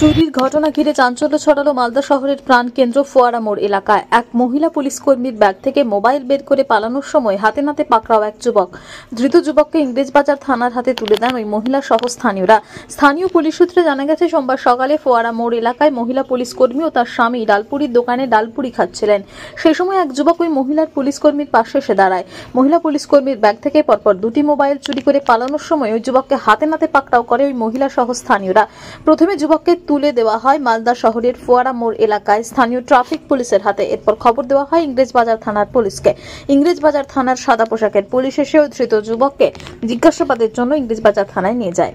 চুরির ঘটনা ঘিরে চাঞ্চল্য ছড়ালো মালদা শহরের প্রাণকেন্দ্র ফোয়ারা মোড় এলাকায়। এক মহিলা পুলিশ কর্মীর ব্যাগ থেকে মোবাইল বের করে পালানোর সময় হাতে নাতে পাকড়াও এক যুবক। ধৃত যুবককে ইংরেজবাজার থানার হাতে তুলে দেন ওই মহিলা সহ স্থানীয়রা। স্থানীয় পুলিশ সূত্রে জানা গেছে, সোমবার সকালে ফোয়ারা মোড় এলাকায় মহিলা পুলিশ কর্মী ও তার স্বামী ডালপুরির দোকানে ডালপুরি খাচ্ছিলেন। সেই সময় এক যুবক ওই মহিলার পুলিশ কর্মীর পাশে এসে দাঁড়ায়। মহিলা পুলিশ কর্মীর ব্যাগ থেকে পরপর দুটি মোবাইল চুরি করে পালানোর সময় ওই যুবককে হাতে নাতে পাকড়াও করে ওই মহিলা সহ স্থানীয়রা। প্রথমে যুবককে তুলে দেওয়া হয় মালদা শহরের ফোয়ারা মোড় এলাকায় স্থানীয় ট্রাফিক পুলিশের হাতে। এরপর খবর দেওয়া হয় ইংরেজবাজার থানার পুলিশকে। ইংরেজবাজার থানার সাদা পোশাকের পুলিশ এসেও ধৃত যুবককে জিজ্ঞাসাবাদের জন্য ইংরেজবাজার থানায় নিয়ে যায়।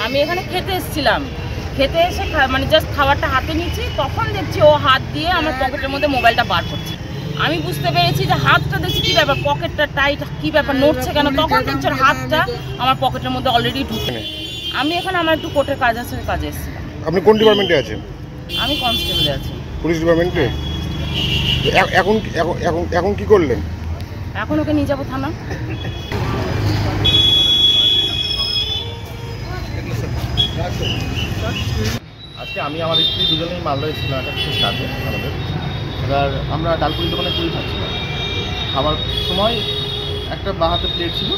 আমি এখানে খেতে এসেছিলাম, খেতে এসে মানে জাস্ট খাবারটা হাতে নিয়েছি, তখন দেখছি ও হাত দিয়ে আমার পকেটের মধ্যে মোবাইলটা বার করছে। আমি বুঝতে পেরেছি যে হাতটা দেখছি কি ব্যাপার, পকেটটা টাইট, কি ব্যাপার নড়ছে কেন। তখন দেখছি ওর হাতটা আমার পকেটের মধ্যে অলরেডি ঢুকে। আমি এখানে আমার একটু কোর্টের কাজ আছে, কাজে এসেছিলাম। আপনি কোন ডিপার্টমেন্টে আছেন? আমি কনস্টেবলে আছি, পুলিশ ডিপার্টমেন্টে। এখন এখন এখন কি করলেন? এখন ওকে নিয়ে যাবো থানা। আজকে আমি আমার স্ত্রী দুজনেই মালদা এসেছিলাম একটা বিশেষ কাজে আমাদের। এবার আমরা ডালপুরি দোকানে পুরি খাচ্ছিলাম। খাবার সময় একটা বাঁ হাতে প্লেট ছিল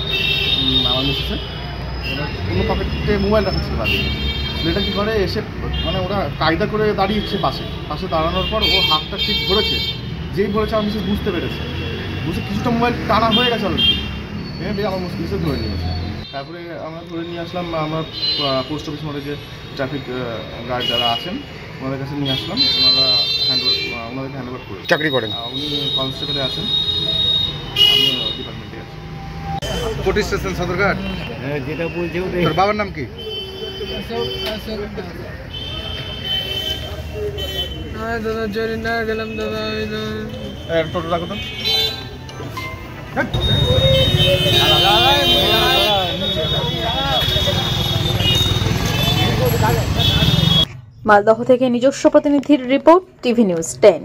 আমার মিসেসের, কোনো পকেটে মোবাইল রাখা ছিল বাড়ি। ছেলেটা কী করে এসে মানে ওরা কায়দা করে দাঁড়িয়েছে পাশে দাঁড়ানোর পর ও হাতটা ঠিক ধরেছে। যেই ধরেছে আমার মিসেস বুঝতে পেরেছে, বুঝে কিছুটা মোবাইল টানা হয়ে গেছে অলরেডি। এবার আমার মিসেস ধরে নিয়েছে। তারপরে আমরা ধরে নিয়ে আসলাম, আমরা পোস্ট অফিস মোড়ে যে ট্রাফিক গার্ড যারা আছেন ওনাদের কাছে নিয়ে আসলাম। ওনাদেরকে হ্যান্ডওভার করে চাকরি করেন? উনি কনস্টেবলে আছেন, আমি ডিপার্টমেন্টে আছি। Police station Sadarghat. হ্যাঁ, যেটা বলছে তোর বাবার নাম কি? দাদা জরি না গেলাম দাদা, টোটো রাখো তো। মালদহ থেকে নিজস্ব প্রতিনিধির রিপোর্ট, টিভি নিউজ 10।